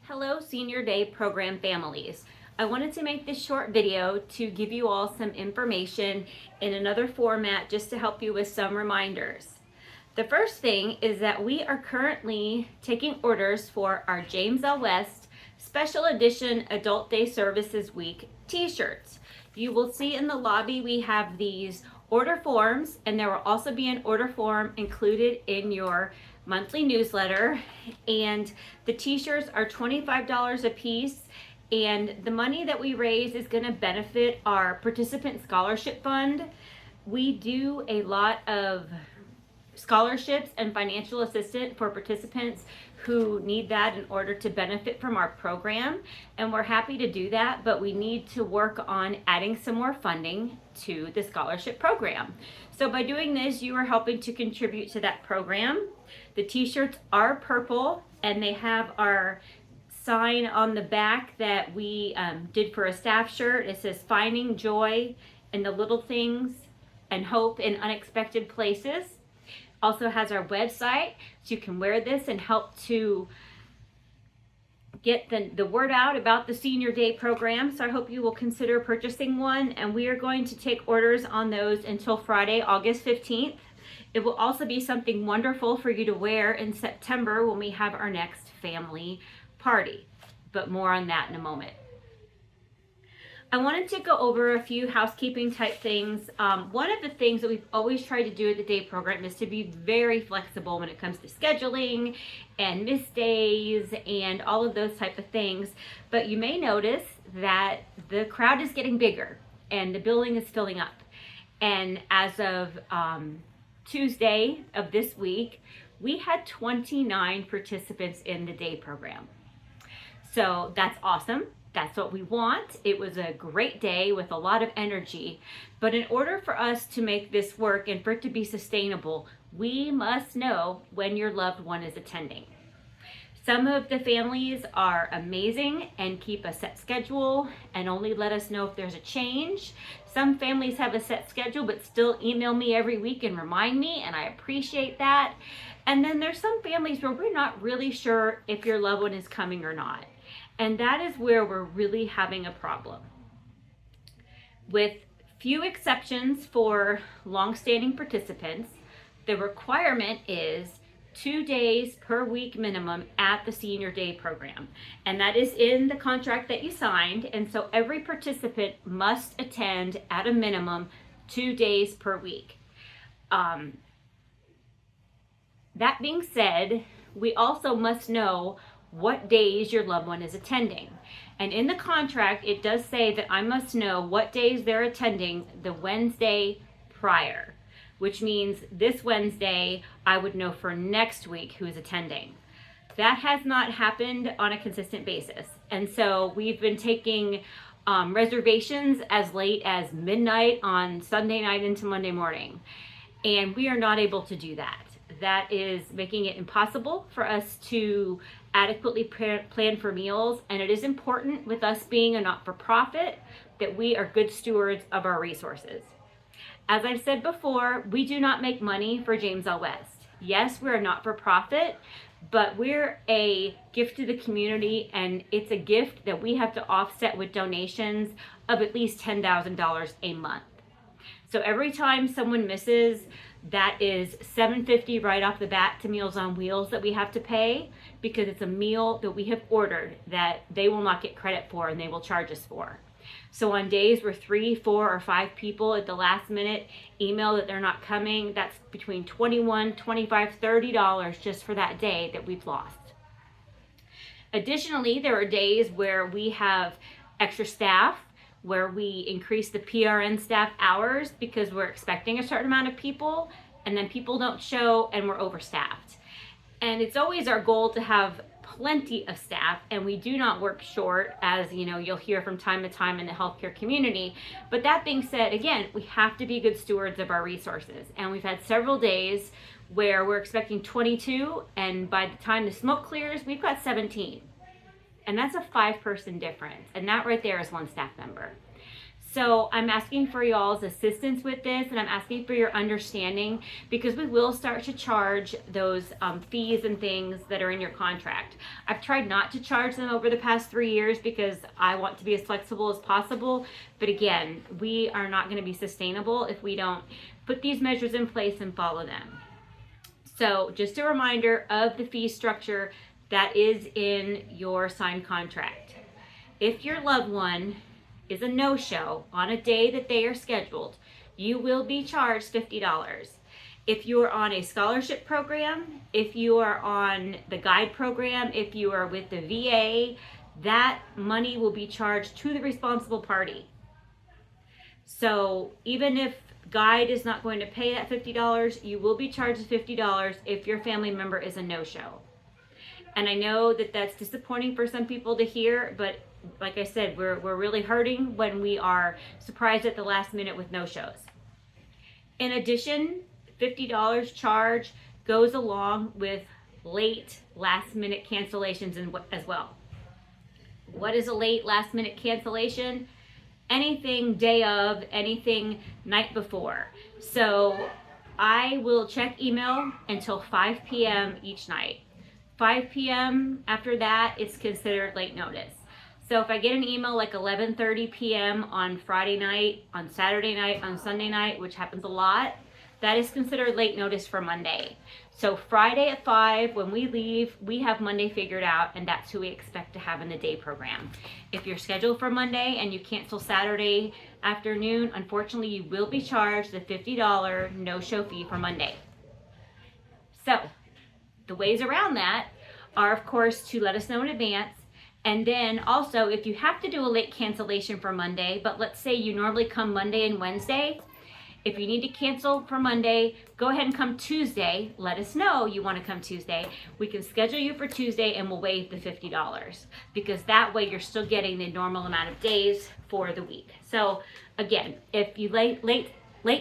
Hello Senior Day Program families. I wanted to make this short video to give you all some information in another format just to help you with some reminders. The first thing is that we are currently taking orders for our James L. West Special Edition Adult Day Services Week t-shirts. You will see in the lobby we have these order forms, and there will also be an order form included in your monthly newsletter, and the t-shirts are $25 a piece, and the money that we raise is going to benefit our participant scholarship fund. We do a lot of scholarships and financial assistance for participants who need that in order to benefit from our program, and we're happy to do that, but we need to work on adding some more funding to the scholarship program. So by doing this, you are helping to contribute to that program. The t-shirts are purple, and they have our sign on the back that we did for a staff shirt. It says finding joy in the little things and hope in unexpected places. Also has our website, so you can wear this and help to get the word out about the Senior Day program. So I hope you will consider purchasing one, and we are going to take orders on those until Friday, August 15th. It will also be something wonderful for you to wear in September when we have our next family party, but more on that in a moment. I wanted to go over a few housekeeping type things. One of the things that we've always tried to do at the day program is to be very flexible when it comes to scheduling and missed days and all of those type of things. But you may notice that the crowd is getting bigger and the building is filling up. And as of Tuesday of this week, we had 29 participants in the day program. So that's awesome. That's what we want. It was a great day with a lot of energy. But in order for us to make this work and for it to be sustainable, we must know when your loved one is attending. Some of the families are amazing and keep a set schedule and only let us know if there's a change. Some families have a set schedule but still email me every week and remind me, and I appreciate that. And then there's some families where we're not really sure if your loved one is coming or not. And that is where we're really having a problem. With few exceptions for long-standing participants, the requirement is 2 days per week minimum at the Senior Day program. And that is in the contract that you signed. And so every participant must attend at a minimum 2 days per week. That being said, we also must know what days your loved one is attending. And in the contract, it does say that I must know what days they're attending the Wednesday prior, which means this Wednesday, I would know for next week who's attending. That has not happened on a consistent basis. And so we've been taking reservations as late as midnight on Sunday night into Monday morning. And we are not able to do that. That is making it impossible for us to adequately plan for meals, and it is important with us being a not-for-profit that we are good stewards of our resources. As I've said before, we do not make money for James L. West. Yes, we're a not-for-profit, but we're a gift to the community, and it's a gift that we have to offset with donations of at least $10,000 a month. So every time someone misses, that is $750 right off the bat to Meals on Wheels that we have to pay, because it's a meal that we have ordered that they will not get credit for and they will charge us for. So on days where 3, 4, or 5 people at the last minute email that they're not coming, that's between $21, $25, $30 just for that day that we've lost. Additionally, there are days where we have extra staff, where we increase the PRN staff hours because we're expecting a certain amount of people, and then people don't show and we're overstaffed. And it's always our goal to have plenty of staff, and we do not work short, as you know, you'll hear from time to time in the healthcare community. But that being said, again, we have to be good stewards of our resources. And we've had several days where we're expecting 22, and by the time the smoke clears, we've got 17. And that's a 5-person difference. And that right there is one staff member. So I'm asking for y'all's assistance with this, and I'm asking for your understanding, because we will start to charge those fees and things that are in your contract. I've tried not to charge them over the past 3 years because I want to be as flexible as possible. But again, we are not going to be sustainable if we don't put these measures in place and follow them. So just a reminder of the fee structure that is in your signed contract. If your loved one is a no-show on a day that they are scheduled, you will be charged $50. If you are on a scholarship program, if you are on the guide program, if you are with the VA, that money will be charged to the responsible party. So even if guide is not going to pay that $50, you will be charged $50 if your family member is a no-show. And I know that that's disappointing for some people to hear, but like I said, we're really hurting when we are surprised at the last minute with no-shows. In addition, $50 charge goes along with late last-minute cancellations as well. What is a late last-minute cancellation? Anything day of, anything night before. So I will check email until 5 p.m. each night. 5 p.m. after that, it's considered late notice. So if I get an email like 11:30 p.m. on Friday night, on Saturday night, on Sunday night, which happens a lot, that is considered late notice for Monday. So Friday at 5, when we leave, we have Monday figured out, and that's who we expect to have in the day program. If you're scheduled for Monday and you cancel Saturday afternoon, unfortunately, you will be charged the $50 no-show fee for Monday. So the ways around that are, of course, to let us know in advance. And then also, if you have to do a late cancellation for Monday, but let's say you normally come Monday and Wednesday, if you need to cancel for Monday, go ahead and come Tuesday. Let us know you want to come Tuesday. We can schedule you for Tuesday and we'll waive the $50, because that way you're still getting the normal amount of days for the week. So again, if you late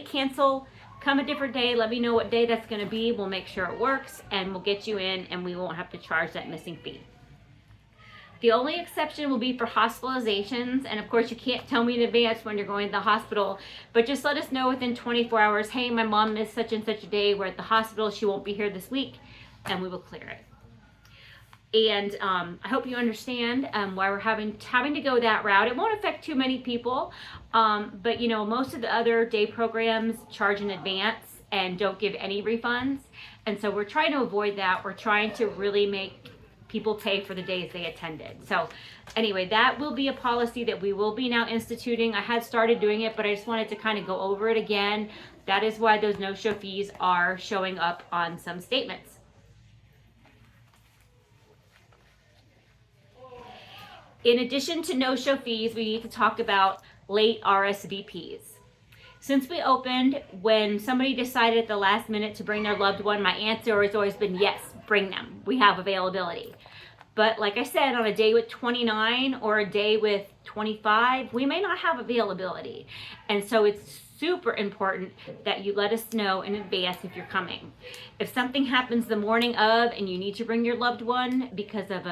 cancel, come a different day, let me know what day that's going to be. We'll make sure it works and we'll get you in, and we won't have to charge that missing fee. The only exception will be for hospitalizations, and of course you can't tell me in advance when you're going to the hospital, but just let us know within 24 hours, hey, my mom missed such and such a day, we're at the hospital, she won't be here this week, and we will clear it. And I hope you understand why we're having to go that route. It won't affect too many people, but you know, most of the other day programs charge in advance and don't give any refunds, and so we're trying to avoid that. We're trying to really make people pay for the days they attended. So anyway, that will be a policy that we will be now instituting. I had started doing it, but I just wanted to kind of go over it again. That is why those no-show fees are showing up on some statements. In addition to no-show fees, we need to talk about late RSVPs. Since we opened, when somebody decided at the last minute to bring their loved one, my answer has always been yes, bring them. We have availability. But like I said, on a day with 29 or a day with 25, we may not have availability. And so it's super important that you let us know in advance if you're coming. If something happens the morning of and you need to bring your loved one because of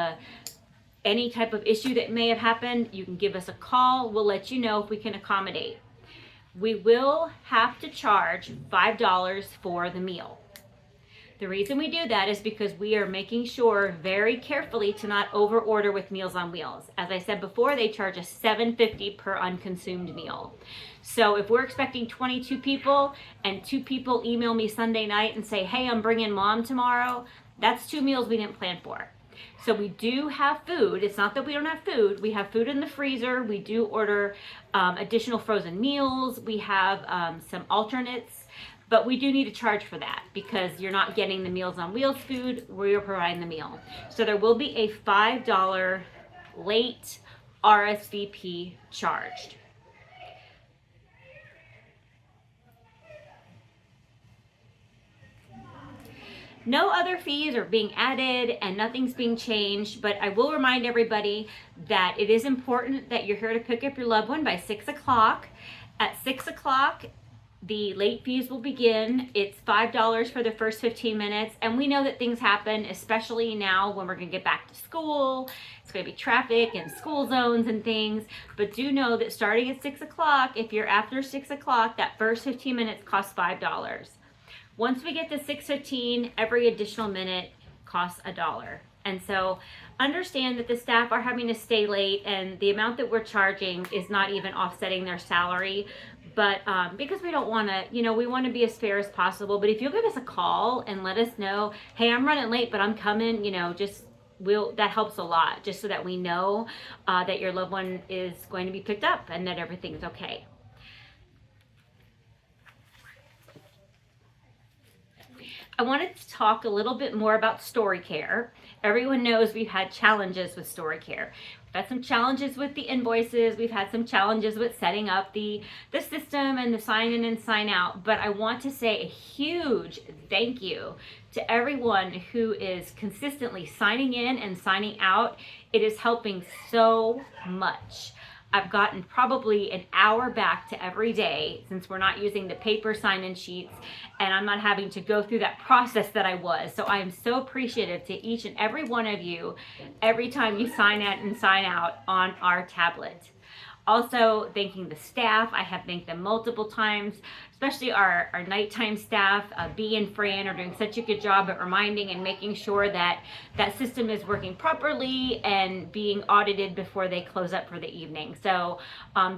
any type of issue that may have happened, you can give us a call. We'll let you know if we can accommodate. We will have to charge $5 for the meal. The reason we do that is because we are making sure very carefully to not over order with Meals on Wheels. As I said before, they charge us $7.50 per unconsumed meal. So if we're expecting 22 people and 2 people email me Sunday night and say, hey, I'm bringing mom tomorrow, that's 2 meals we didn't plan for. So we do have food. It's not that we don't have food. We have food in the freezer. We do order additional frozen meals. We have some alternates. But we do need to charge for that because you're not getting the Meals on Wheels food. We're providing the meal. So there will be a $5 late RSVP charged. No other fees are being added and nothing's being changed, but I will remind everybody that it is important that you're here to pick up your loved one by 6 o'clock. At 6 o'clock, The late fees will begin. It's $5 for the first 15 minutes. And we know that things happen, especially now when we're going to get back to school. It's going to be traffic and school zones and things. But do know that starting at 6 o'clock, if you're after 6 o'clock, that first 15 minutes costs $5. Once we get to 6:15, every additional minute costs $1. And so understand that the staff are having to stay late, and the amount that we're charging is not even offsetting their salary. But because we don't want to, we want to be as fair as possible. But if you'll give us a call and let us know, hey, I'm running late, but I'm coming, that helps a lot, just so that we know that your loved one is going to be picked up and that everything's okay. I wanted to talk a little bit more about StoryCare. Everyone knows we've had challenges with StoryCare. We've had some challenges with the invoices. We've had some challenges with setting up the system and the sign in and sign out. But I want to say a huge thank you to everyone who is consistently signing in and signing out. It is helping so much. I've gotten probably an hour back to every day since we're not using the paper sign-in sheets, and I'm not having to go through that process that I was. So I am so appreciative to each and every one of you every time you sign in and sign out on our tablet. Also, thanking the staff. I have thanked them multiple times, especially our nighttime staff. Bea and Fran are doing such a good job at reminding and making sure that that system is working properly and being audited before they close up for the evening. So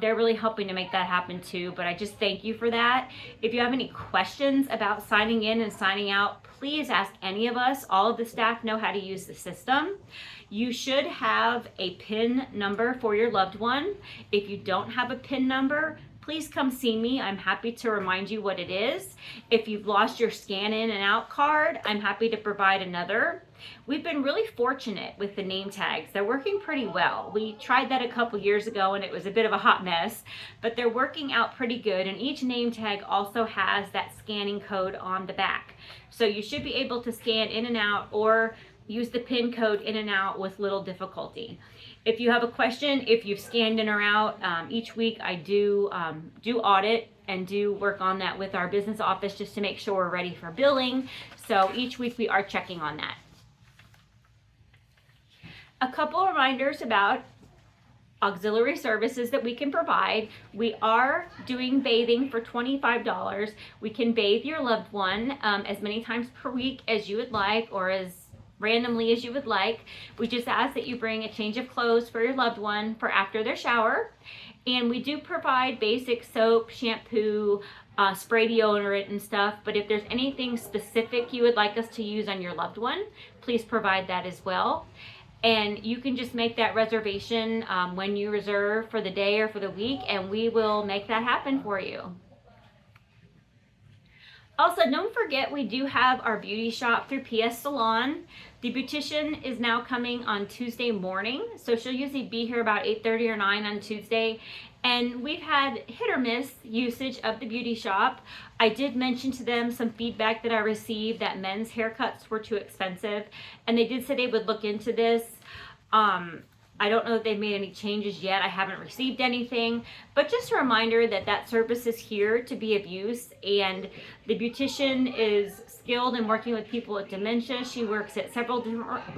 they're really helping to make that happen too. But I just thank you for that. If you have any questions about signing in and signing out, please ask any of us. All of the staff know how to use the system. You should have a PIN number for your loved one. If you don't have a PIN number, please come see me. I'm happy to remind you what it is. If you've lost your scan in and out card, I'm happy to provide another. We've been really fortunate with the name tags. They're working pretty well. We tried that a couple years ago and it was a bit of a hot mess, but they're working out pretty good. And each name tag also has that scanning code on the back. So you should be able to scan in and out or use the PIN code in and out with little difficulty. If you have a question, if you've scanned in or out, each week I do audit and do work on that with our business office just to make sure we're ready for billing. So each week we are checking on that. A couple reminders about auxiliary services that we can provide. We are doing bathing for $25. We can bathe your loved one as many times per week as you would like, or as randomly as you would like. We just ask that you bring a change of clothes for your loved one for after their shower. And we do provide basic soap, shampoo, spray deodorant and stuff. But if there's anything specific you would like us to use on your loved one, please provide that as well. And you can just make that reservation when you reserve for the day or for the week, and we will make that happen for you. Also, don't forget we do have our beauty shop through PS Salon. The beautician is now coming on Tuesday morning, so she'll usually be here about 8:30 or 9 on Tuesday. And we've had hit or miss usage of the beauty shop. I did mention to them some feedback that I received that men's haircuts were too expensive, and they did say they would look into this. I don't know if they've made any changes yet. I haven't received anything, but just a reminder that that service is here to be of use, and the beautician is skilled in working with people with dementia. She works at several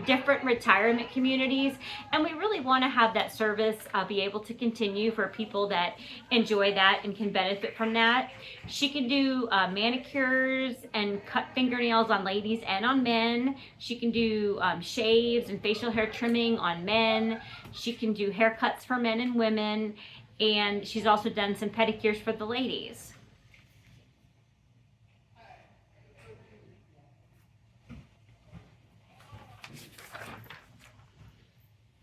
different retirement communities, and we really want to have that service be able to continue for people that enjoy that and can benefit from that. She can do manicures and cut fingernails on ladies and on men. She can do shaves and facial hair trimming on men. She can do haircuts for men and women, and she's also done some pedicures for the ladies.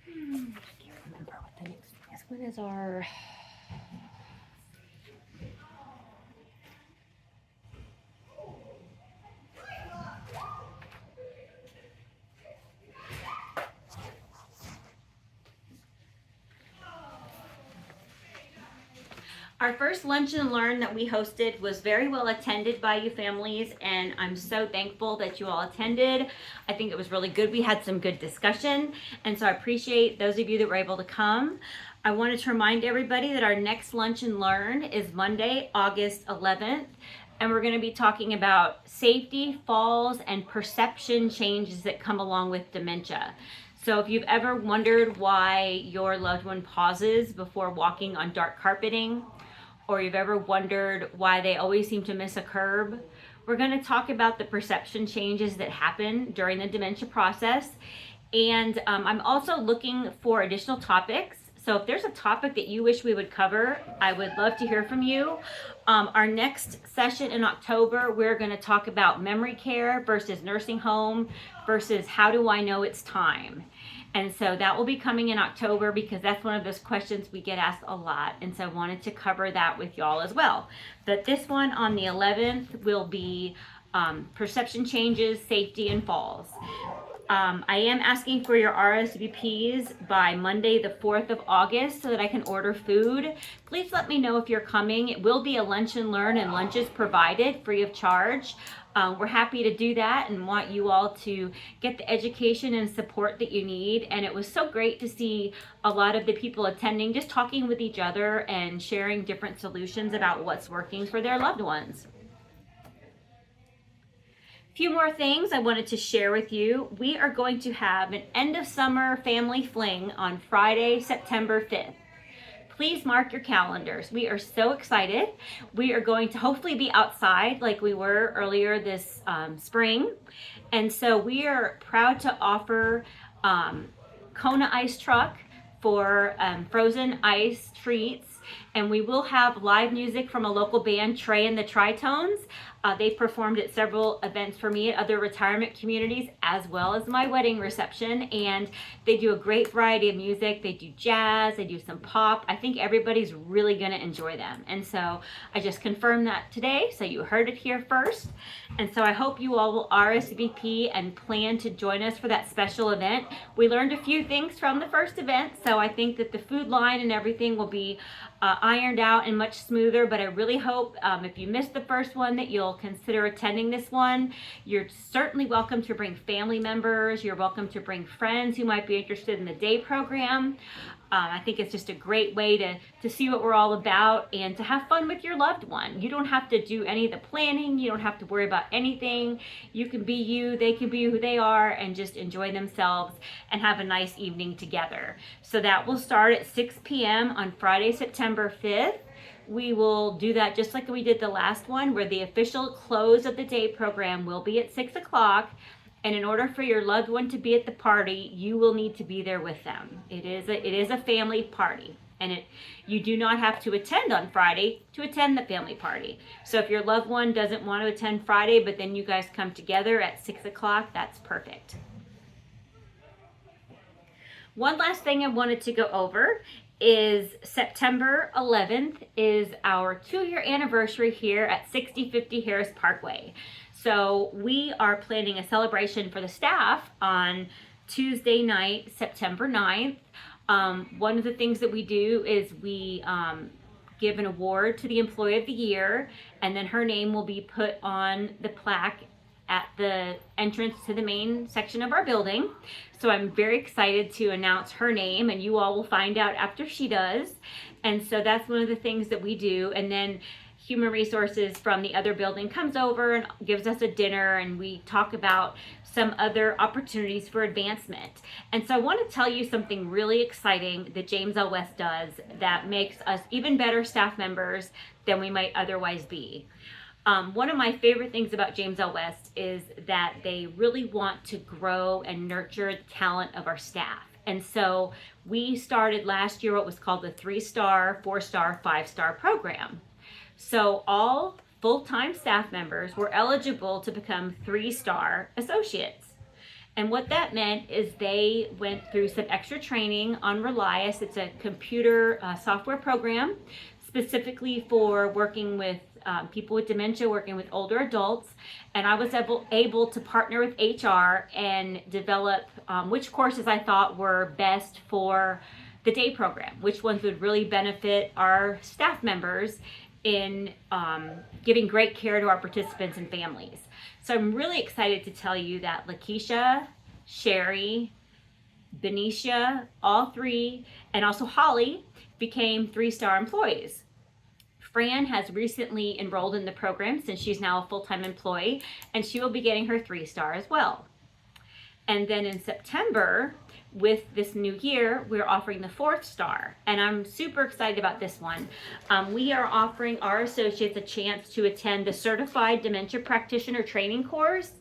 I can't remember what the next one is. Our Our first Lunch and Learn that we hosted was very well attended by you families, and I'm so thankful that you all attended. I think it was really good. We had some good discussion, and so I appreciate those of you that were able to come. I wanted to remind everybody that our next Lunch and Learn is Monday, August 11th, and we're going to be talking about safety, falls, and perception changes that come along with dementia. So if you've ever wondered why your loved one pauses before walking on dark carpeting, or you've ever wondered why they always seem to miss a curb, we're going to talk about the perception changes that happen during the dementia process. And I'm also looking for additional topics. So if there's a topic that you wish we would cover, I would love to hear from you. Our next session in October, we're going to talk about memory care versus nursing home versus how do I know it's time. And so that will be coming in October because that's one of those questions we get asked a lot. And so I wanted to cover that with y'all as well. But this one on the 11th will be perception changes, safety, and falls. I am asking for your RSVPs by Monday, the 4th of August, so that I can order food. Please let me know if you're coming. It will be a lunch and learn, and lunch is provided free of charge. We're happy to do that and want you all to get the education and support that you need. And it was so great to see a lot of the people attending just talking with each other and sharing different solutions about what's working for their loved ones. Few more things I wanted to share with you. We are going to have an end of summer family fling on Friday, September 5th. Please mark your calendars. We are so excited. We are going to hopefully be outside like we were earlier this spring. And so we are proud to offer Kona Ice Truck for frozen ice treats. And we will have live music from a local band, Trey and the Tritones. They've performed at several events for me at other retirement communities as well as my wedding reception, and they do a great variety of music. They do jazz, they do some pop. I think everybody's really going to enjoy them, and so I just confirmed that today, so you heard it here first. And so I hope you all will RSVP and plan to join us for that special event. We learned a few things from the first event, so I think that the food line and everything will be ironed out and much smoother, but I really hope if you missed the first one that you'll consider attending this one. You're certainly welcome to bring family members. You're welcome to bring friends who might be interested in the day program. I think it's just a great way to see what we're all about and to have fun with your loved one. You don't have to do any of the planning. You don't have to worry about anything. You can be you, they can be who they are, and just enjoy themselves and have a nice evening together. So that will start at 6 p.m. on Friday, September 5th. We will do that just like we did the last one, where the official close of the day program will be at 6 o'clock. And in order for your loved one to be at the party, you will need to be there with them. It is a family party, and you do not have to attend on Friday to attend the family party. So if your loved one doesn't want to attend Friday, but then you guys come together at 6 o'clock, that's perfect. One last thing I wanted to go over is September 11th is our 2-year anniversary here at 6050 Harris Parkway. So we are planning a celebration for the staff on Tuesday night, September 9th. One of the things that we do is we give an award to the Employee of the Year, and then her name will be put on the plaque at the entrance to the main section of our building. So I'm very excited to announce her name, and you all will find out after she does. And so that's one of the things that we do. And then Human Resources from the other building comes over and gives us a dinner, and we talk about some other opportunities for advancement. And so I want to tell you something really exciting that James L. West does that makes us even better staff members than we might otherwise be. One of my favorite things about James L. West is that they really want to grow and nurture the talent of our staff. And so we started last year what was called the 3-star, 4-star, 5-star program. So all full-time staff members were eligible to become 3-star associates. And what that meant is they went through some extra training on Relias. It's a computer software program specifically for working with people with dementia, working with older adults. And I was able to partner with HR and develop which courses I thought were best for the day program, which ones would really benefit our staff members in giving great care to our participants and families. So I'm really excited to tell you that Lakeisha, Sherry, Benicia, all three, and also Holly became 3-star employees. Fran has recently enrolled in the program since she's now a full-time employee, and she will be getting her 3-star as well. And then in September, with this new year, we're offering the 4th star, and I'm super excited about this one. We are offering our associates a chance to attend the Certified Dementia Practitioner Training course,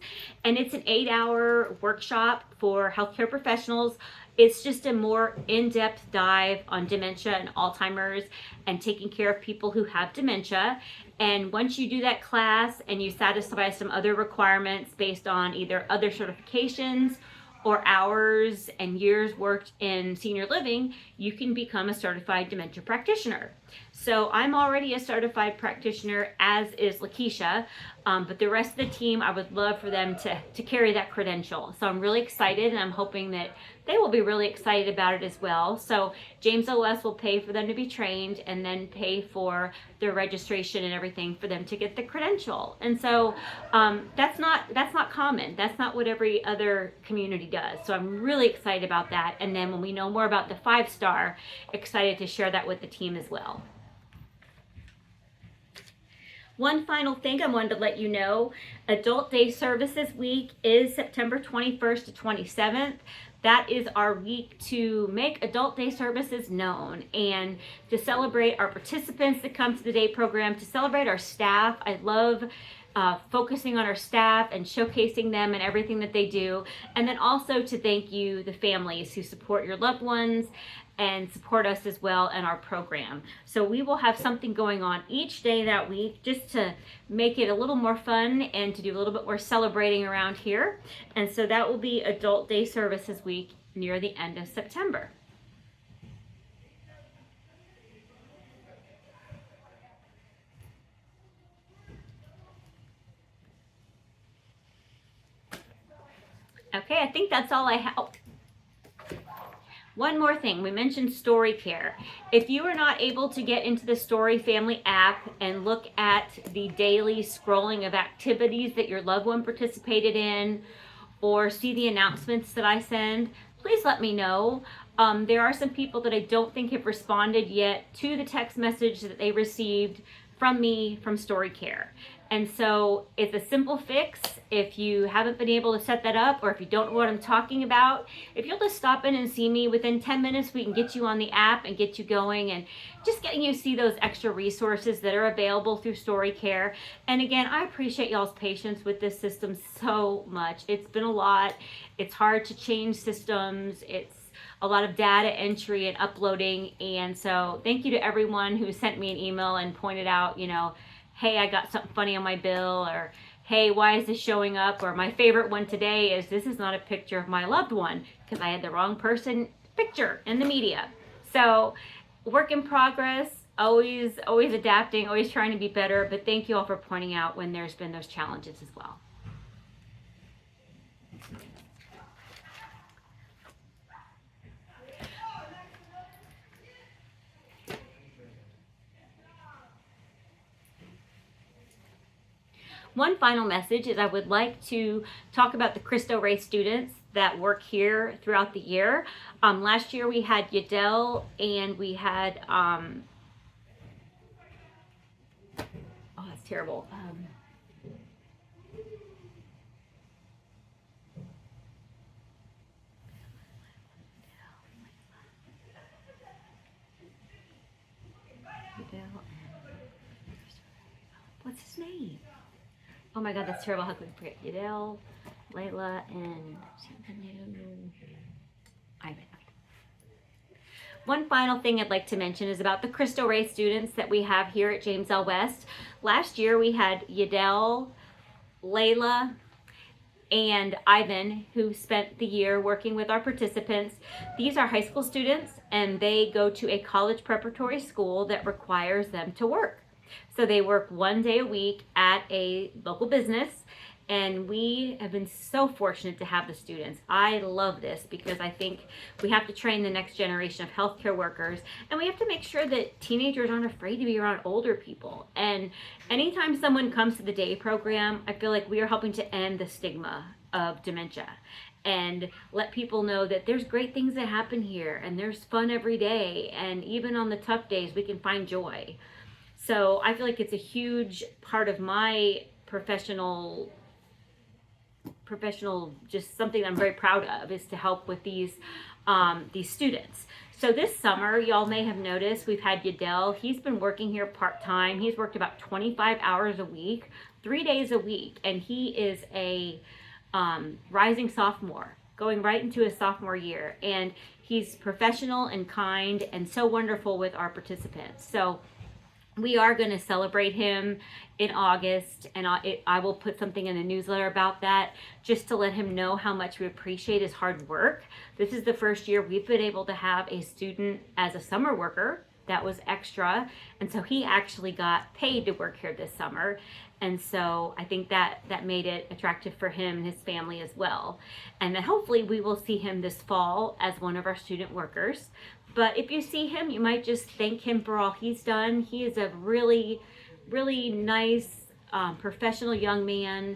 and it's an 8-hour workshop for healthcare professionals. It's just a more in-depth dive on dementia and Alzheimer's and taking care of people who have dementia. And once you do that class and you satisfy some other requirements based on either other certifications or hours and years worked in senior living, you can become a certified dementia practitioner. So I'm already a certified practitioner, as is Lakeisha, but the rest of the team, I would love for them to carry that credential. So I'm really excited, and I'm hoping that they will be really excited about it as well. So James OS will pay for them to be trained and then pay for their registration and everything for them to get the credential. And so that's not common. That's not what every other community does. So I'm really excited about that. And then when we know more about the 5-star, excited to share that with the team as well. One final thing I wanted to let you know, Adult Day Services Week is September 21st to 27th. That is our week to make Adult Day Services known and to celebrate our participants that come to the day program, to celebrate our staff. I love focusing on our staff and showcasing them and everything that they do. And then also to thank you, the families who support your loved ones and support us as well in our program. So we will have something going on each day that week just to make it a little more fun and to do a little bit more celebrating around here. And so that will be Adult Day Services Week near the end of September. Okay, I think that's all I have. Oh. One more thing, we mentioned StoryCare. If you are not able to get into the Story Family app and look at the daily scrolling of activities that your loved one participated in, or see the announcements that I send, please let me know. There are some people that I don't think have responded yet to the text message that they received from me from StoryCare. And so it's a simple fix. If you haven't been able to set that up, or if you don't know what I'm talking about, if you'll just stop in and see me within 10 minutes, we can get you on the app and get you going and just getting you to see those extra resources that are available through StoryCare. And again, I appreciate y'all's patience with this system so much. It's been a lot. It's hard to change systems. It's a lot of data entry and uploading. And so thank you to everyone who sent me an email and pointed out, you know, hey, I got something funny on my bill, or hey, why is this showing up? Or my favorite one today is, this is not a picture of my loved one because I had the wrong person picture in the media. So work in progress, always adapting, always trying to be better. But thank you all for pointing out when there's been those challenges as well. One final message is I would like to talk about the Cristo Rey students that work here throughout the year. Last year we had Yadel and we had, oh, that's terrible. What's his name? Oh my God, that's terrible. How could we forget? Yadel, Layla, and Ivan. One final thing I'd like to mention is about the Cristo Rey students that we have here at James L. West. Last year we had Yadel, Layla, and Ivan, who spent the year working with our participants. These are high school students, and they go to a college preparatory school that requires them to work. So they work 1 day a week at a local business, and we have been so fortunate to have the students. I love this because I think we have to train the next generation of healthcare workers, and we have to make sure that teenagers aren't afraid to be around older people. And anytime someone comes to the day program, I feel like we are helping to end the stigma of dementia. and let people know that there's great things that happen here and there's fun every day, and even on the tough days we can find joy. So I feel like it's a huge part of my professional, just something I'm very proud of, is to help with these students. So this summer, y'all may have noticed, we've had Yadel. He's been working here part-time. He's worked about 25 hours a week, 3 days a week, and he is a rising sophomore, going right into his sophomore year. And he's professional and kind and so wonderful with our participants. So we are going to celebrate him in August, and I will put something in the newsletter about that, just to let him know how much we appreciate his hard work. This is the first year we've been able to have a student as a summer worker. That was extra, and so he actually got paid to work here this summer, and so I think that made it attractive for him and his family as well. And then hopefully we will see him this fall as one of our student workers. But if you see him, you might just thank him for all he's done. He is a really, really nice, professional young man.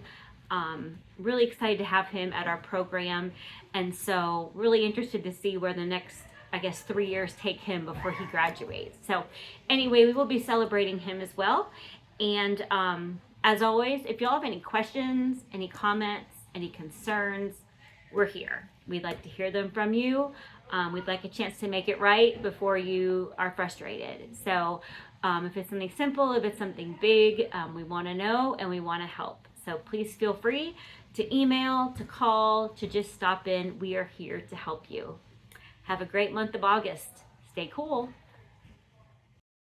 Really excited to have him at our program. And so really interested to see where the next, I guess, 3 years take him before he graduates. So anyway, we will be celebrating him as well. And as always, if y'all have any questions, any comments, any concerns, we're here. We'd like to hear them from you. We'd like a chance to make it right before you are frustrated. So if it's something simple, if it's something big, we want to know and we want to help. So please feel free to email, to call, to just stop in. We are here to help you. Have a great month of August. Stay cool.